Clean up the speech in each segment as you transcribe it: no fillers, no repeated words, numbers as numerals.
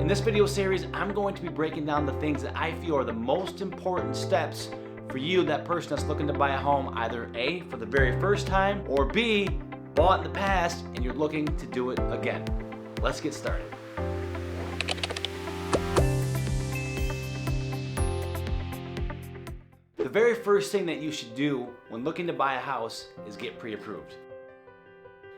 In this video series, I'm going to be breaking down the things that I feel are the most important steps for you, that person that's looking to buy a home, either A, for the very first time, or B, bought in the past and you're looking to do it again. Let's get started. The very first thing that you should do when looking to buy a house is get pre-approved.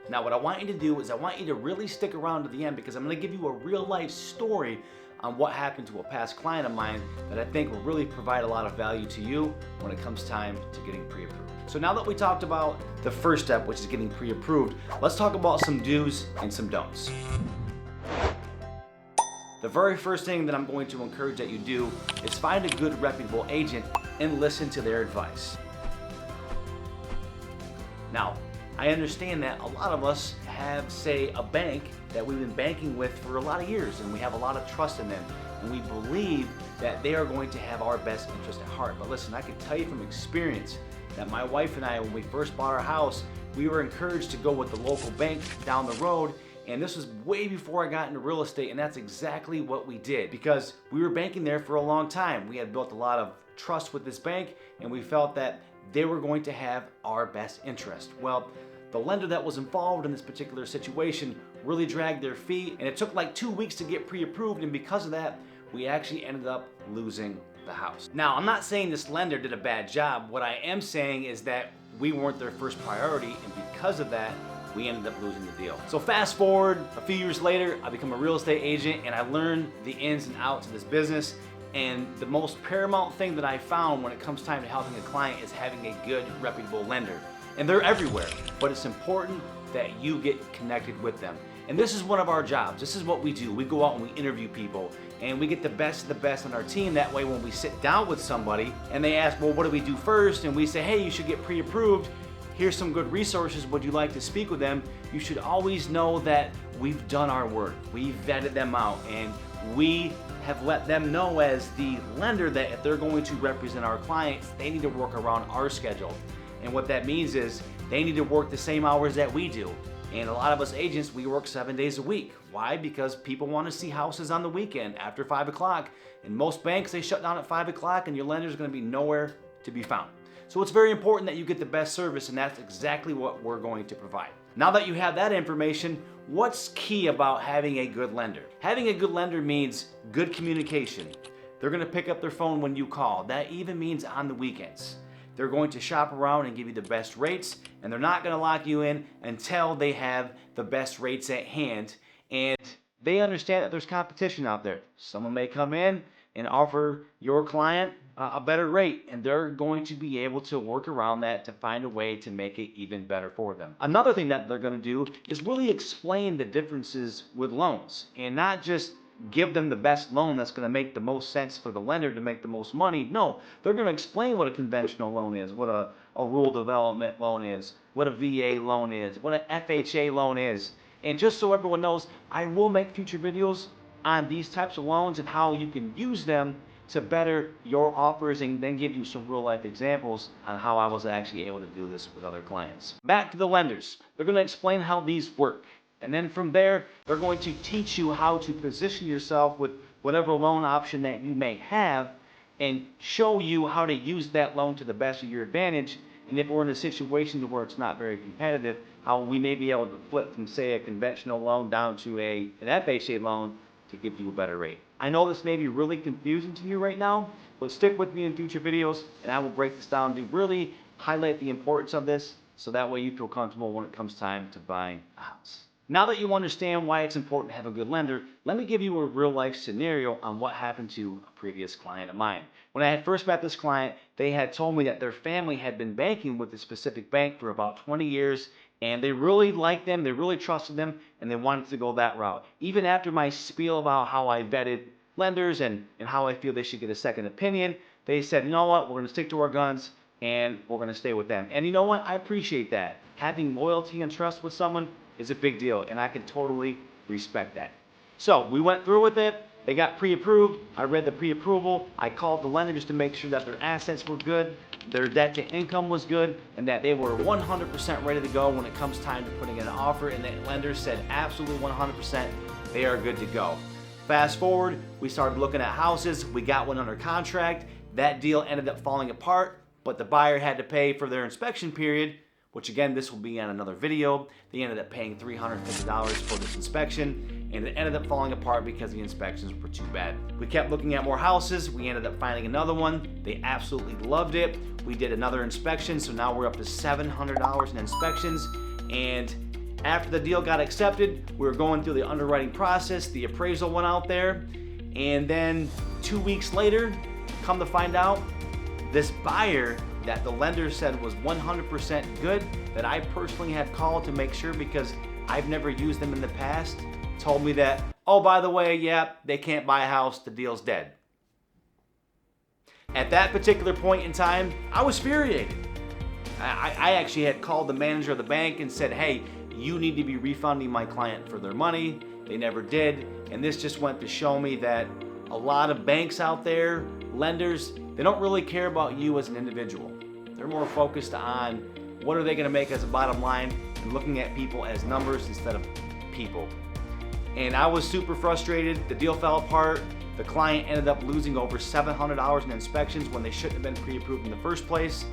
Now what I want you to do is I want you to really stick around to the end, because I'm going to give you a real life story on what happened to a past client of mine that I think will really provide a lot of value to you when it comes time to getting pre-approved. So now that we talked about the first step, which is getting pre-approved, let's talk about some do's and some don'ts. The very first thing that I'm going to encourage that you do is find a good reputable agent and listen to their advice. Now, I understand that a lot of us have, say, a bank that we've been banking with for a lot of years, and we have a lot of trust in them, and we believe that they are going to have our best interest at heart. But listen, I can tell you from experience that my wife and I, when we first bought our house, we were encouraged to go with the local bank down the road, and this was way before I got into real estate, and that's exactly what we did, because we were banking there for a long time. We had built a lot of trust with this bank, and we felt that they were going to have our best interest. Well, the lender that was involved in this particular situation really dragged their feet, and it took like 2 weeks to get pre-approved, and because of that, we actually ended up losing the house. Now, I'm not saying this lender did a bad job. What I am saying is that we weren't their first priority, and because of that, we ended up losing the deal. So fast forward a few years later, I become a real estate agent, and I learned the ins and outs of this business. And the most paramount thing that I found when it comes time to helping a client is having a good, reputable lender. And they're everywhere, but it's important that you get connected with them. And this is one of our jobs. This is what we do. We go out and we interview people, and we get the best of the best on our team. That way, when we sit down with somebody and they ask, well, what do we do first? And we say, hey, you should get pre-approved. Here's some good resources. Would you like to speak with them? You should always know that we've done our work. We've vetted them out, and we have let them know as the lender that if they're going to represent our clients, they need to work around our schedule. And what that means is they need to work the same hours that we do. And a lot of us agents, we work 7 days a week. Why? Because people want to see houses on the weekend after 5 o'clock. And most banks, they shut down at 5 o'clock, and your lender's going to be nowhere to be found. So it's very important that you get the best service, and that's exactly what we're going to provide. Now that you have that information, what's key about having a good lender? Having a good lender means good communication. They're going to pick up their phone when you call. That even means on the weekends. They're going to shop around and give you the best rates, and they're not going to lock you in until they have the best rates at hand. And they understand that there's competition out there. Someone may come in and offer your client a better rate, and they're going to be able to work around that to find a way to make it even better for them. Another thing that they're going to do is really explain the differences with loans, and not just give them the best loan that's going to make the most sense for the lender to make the most money. No, they're going to explain what a conventional loan is, what a rural development loan is, what a VA loan is, what an FHA loan is. And just so everyone knows, I will make future videos on these types of loans and how you can use them to better your offers, and then give you some real life examples on how I was actually able to do this with other clients. Back to the lenders. They're going to explain how these work. And then from there, they're going to teach you how to position yourself with whatever loan option that you may have, and show you how to use that loan to the best of your advantage. And if we're in a situation where it's not very competitive, how we may be able to flip from, say, a conventional loan down to an FHA loan to give you a better rate. I know this may be really confusing to you right now, but stick with me in future videos, and I will break this down to really highlight the importance of this, so that way you feel comfortable when it comes time to buying a house. Now that you understand why it's important to have a good lender, let me give you a real life scenario on what happened to a previous client of mine. When I had first met this client, they had told me that their family had been banking with a specific bank for about 20 years, and they really liked them, they really trusted them, and they wanted to go that route. Even after my spiel about how I vetted lenders and how I feel they should get a second opinion, they said, you know what, we're going to stick to our guns, and we're going to stay with them. And you know what, I appreciate that. Having loyalty and trust with someone is a big deal, and I can totally respect that. So we went through with it. They got pre-approved. I read the pre-approval. I called the lender just to make sure that their assets were good, their debt to income was good, and that they were 100% ready to go when it comes time to putting in an offer. And the lender said absolutely 100% they are good to go. Fast forward, we started looking at houses, we got one under contract. That deal ended up falling apart, but the buyer had to pay for their inspection period, which again, this will be on another video. They ended up paying $350 for this inspection, and it ended up falling apart because the inspections were too bad. We kept looking at more houses. We ended up finding another one. They absolutely loved it. We did another inspection, so now we're up to $700 in inspections. And after the deal got accepted, we were going through the underwriting process. The appraisal went out there, and then 2 weeks later, come to find out, this buyer that the lender said was 100% good, that I personally had called to make sure because I've never used them in the past, told me that, oh, by the way, yeah, they can't buy a house, the deal's dead. At that particular point in time, I was infuriated. I actually had called the manager of the bank and said, hey, you need to be refunding my client for their money. They never did. And this just went to show me that a lot of banks out there, lenders, they don't really care about you as an individual. They're more focused on what are they gonna make as a bottom line and looking at people as numbers instead of people. And I was super frustrated. The deal fell apart. The client ended up losing over $700 in inspections when they shouldn't have been pre-approved in the first place.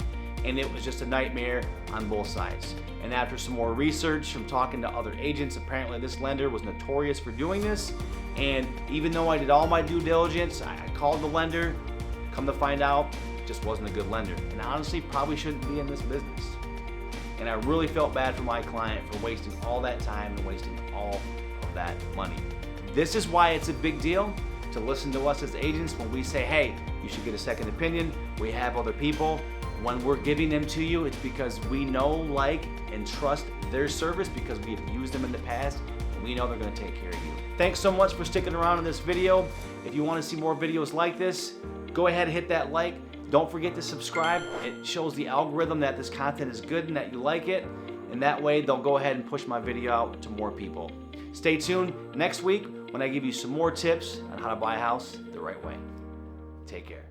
And it was just a nightmare on both sides. And after some more research from talking to other agents, apparently this lender was notorious for doing this. And even though I did all my due diligence, I called the lender, come to find out, just wasn't a good lender. And honestly, probably shouldn't be in this business. And I really felt bad for my client for wasting all that time and wasting all of that money. This is why it's a big deal to listen to us as agents when we say, hey, you should get a second opinion. We have other people. When we're giving them to you, it's because we know, like, and trust their service because we have used them in the past and we know they're gonna take care of you. Thanks so much for sticking around in this video. If you wanna see more videos like this, go ahead and hit that like. Don't forget to subscribe. It shows the algorithm that this content is good and that you like it. And that way they'll go ahead and push my video out to more people. Stay tuned next week when I give you some more tips on how to buy a house the right way. Take care.